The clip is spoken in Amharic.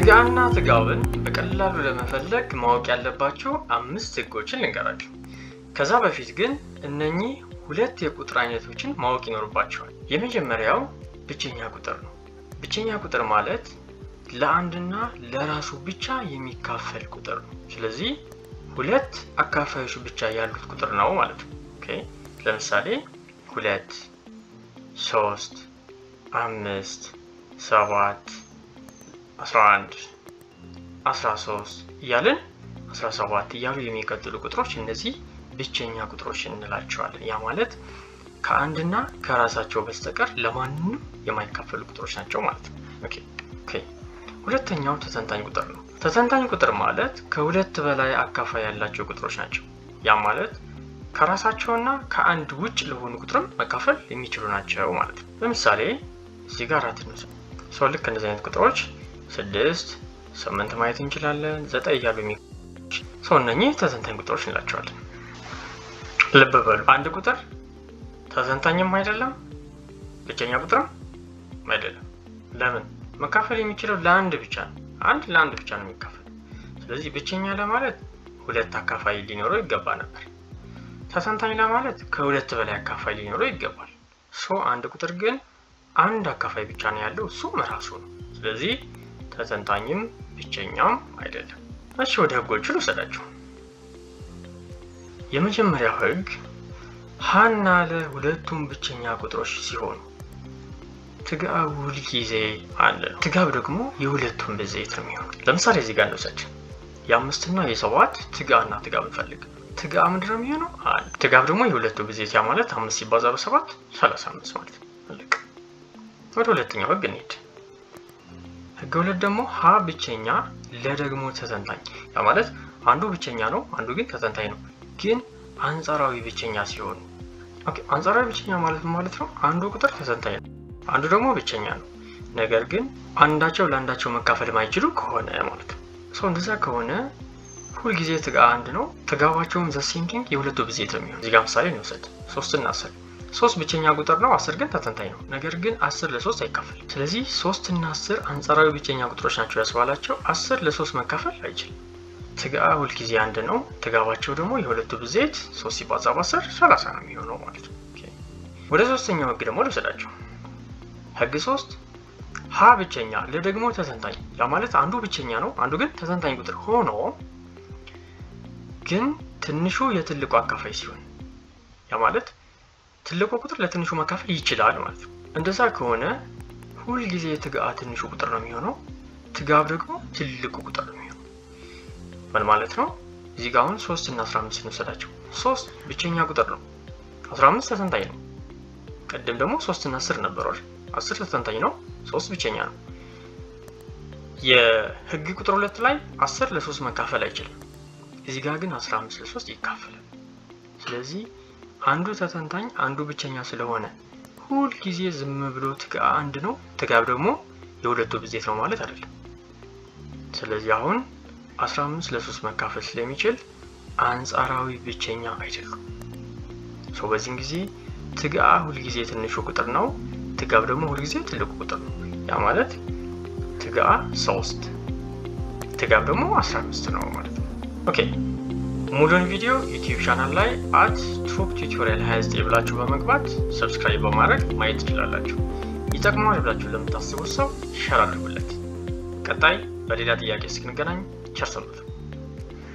ትጋና ትጋውን በቀላሉ ለመፈለግ ማወቅ ያለባችሁ 5 ህጎችን ልንገራችሁ። ከዛ በፊት ግን እነኚህ ሁለት የቁጥር አይነቶችን ማወቅ ይኖርባችኋል። የመጀመሪያው ብቸኛ ቁጥር ነው። ብቸኛ ቁጥር ማለት ለአንድና ለራሱ ብቻ የሚካፈል ቁጥር ነው። ስለዚህ ሁለት አካፋዮች ብቻ ያሉት ቁጥር ነው ማለት ነው። ኦኬ ለምሳሌ 2 3 5 7 11 13 እያልን 17 እያሉ የሚቀጥሉ ቁጥሮች እነዚህ ብቸኛ ቁጥሮች እንላቸዋለን። ያ ማለት ከአንድና ከራሳቸው በስተቀር ለማንንም የማይካፈሉ ቁጥሮች ናቸው ማለት ነው። ኦኬ ሁለተኛው ተተንታኝ ቁጥር ነው። ተተንታኝ ቁጥር ማለት ከሁለት በላይ አካፋይ ያላቸው ቁጥሮች ናቸው። ያ ማለት ከራሳቸውና ከአንድ ውጭ ለሆኑ ቁጥርም መካፈል የሚችሉ ናቸው ማለት ነው። ለምሳሌ እዚህ ጋር 4 ነው። ሰው ልክ እንደዚህ አይነት ቁጥሮች 6 8 ማየት እንችላለን። 9 እያሉ ሰው እነኚህ ተተንታኝ ቁጥሮች እንላቸዋለን። ልብ በሉ አንድ ቁጥር ተተንታኝም አይደለም ብቸኛ ቁጥርም አይደለም። ለምን? መካፈል የሚችለው ለአንድ ብቻ ነው። አንድ ለአንድ ብቻ ነው የሚካፈል። ስለዚህ ብቸኛ ለማለት ሁለት አካፋይ ሊኖረው ይገባ ነበር። ተተንታኝ ለማለት ከሁለት በላይ አካፋይ ሊኖረው ይገባል። አንድ ቁጥር ግን አንድ አካፋይ ብቻ ነው ያለው፣ እሱም ራሱ ነው። ስለዚህ ተተንታኝም ብቸኛም አይደለም። እሺ ወደ ህጎቹ ልውሰዳችሁ። የመጀመሪያው ህግ ሀና ለሁለቱም ብቸኛ ቁጥሮች ሲሆኑ ትጋብ ሁልጊዜ አንድ ነው። ትጋብ ደግሞ የሁለቱም ብዜት ነው የሚሆነው። ለምሳሌ እዚህ ጋር እንውሰድ። የ5 እና የ7 ትጋና ትጋብ እንፈልግ። ትጋብ ምንድን ነው የሚሆነው? አንድ። ትጋብ ደግሞ የሁለቱ ብዜት፣ ያ ማለት 5 ሲባዛ በ7 35 ማለት ነው። አለቀ። ወደ ሁለተኛው ህግ እንሂድ። ህግ 2 ደግሞ ሀ ብቸኛ ለደግሞ ተተንታኝ፣ ያ ማለት አንዱ ብቸኛ ነው፣ አንዱ ግን ተተንታኝ ነው። ግን አንጻራዊ ብቸኛ ሲሆኑ። አንጻራዊ ብቸኛ ማለት ነው አንዱ ቁጥር ተተንታኝ ነው፣ አንዱ ደግሞ ብቸኛ ነው። ነገር ግን አንዳቸው ለአንዳቸው መካፈል ማይችሉ ከሆነ ማለት ነው። እንደዛ ከሆነ ሁል ጊዜ ትጋ አንድ ነው። ትጋባቸውም ዘሴምቲንግ የሁለቱ ብዜት ነው የሚሆነው። እዚህ ጋር ምሳሌ እንውሰድ። 3 እና 10። 3 ብቸኛ ቁጥር ነው፣ 10 ግን ተተንታኝ ነው። ነገር ግን 10 ለ3 አይካፈልም። ስለዚህ 3 እና 10 አንጻራዊ ብቸኛ ቁጥሮች ናቸው ያስባላቸው። 10 ለ3 መካፈል አይችልም። ትጋ ሁል ጊዜ አንድ ነው። ትጋባቸው ደግሞ የሁለቱ ብዜት 3 ሲባዛ በ10 30 ነው የሚሆነው ማለት ነው። ወደ ሶስተኛው ህግ ደግሞ ልውሰዳቸው። ህግ 3 ሀ ብቸኛ ለደግሞ ተተንታኝ፣ ያ ማለት አንዱ ብቸኛ ነው፣ አንዱ ግን ተተንታኝ ቁጥር ሆኖ ግን ትንሹ የትልቁ አካፋይ ሲሆን፣ ያ ማለት ትልቁ ቁጥር ለትንሹ መካፈል ይችላል ማለት ነው። እንደዛ ከሆነ ሁል ጊዜ ትጋ ትንሹ ቁጥር ነው የሚሆነው፣ ትጋብ ደግሞ ትልቁ ቁጥር ነው የሚሆነው። ምን ማለት ነው? እዚህ ጋር አሁን 3 እና 15 እንወስዳቸው። 3 ብቸኛ ቁጥር ነው፣ 15 ተተንታኝ ነው። ቀደም ደግሞ 3 እና 10 ነበረው። 10 ተተንታኝ ነው፣ 3 ብቸኛ ነው። የህግ ቁጥር 2 ላይ 10 ለ3 መካፈል አይችልም። እዚህ ጋር ግን 15 ለ3 ይካፈላል። ስለዚህ አንዱ ተተንታኝ አንዱ ብቸኛ ስለሆነ ሁል ጊዜ ዝም ብሎ ትጋ አንድ ነው፣ ትጋብ ደግሞ የሁለቱ ብዜት ነው ማለት አይደለም። ስለዚህ አሁን 15 ለ3 መካፈል ስለሚችል አንጻራዊ ብቸኛ አይደሉም። በዚህም ጊዜ ትጋ ሁል ጊዜ ትንሹ ቁጥር ነው፣ ትጋብ ደግሞ ሁል ጊዜ ትልቁ ቁጥር ነው። ያ ማለት ትጋ 3 ትጋብ ደግሞ 15 ነው ማለት ነው። ኦኬ ሙሉን ቪዲዮ ዩቲዩብ ቻናል ላይ @ቱቶሪያል29 ብላችሁ በመግባት ሰብስክራይብ በማድረግ ማየት ትችላላችሁ። ይጠቅማል ብላችሁ ለምታስቡት ሰው ሼር አድርጉለት። ቀጣይ በሌላ ጥያቄ እስክንገናኝ ቸር ሰንብቱ።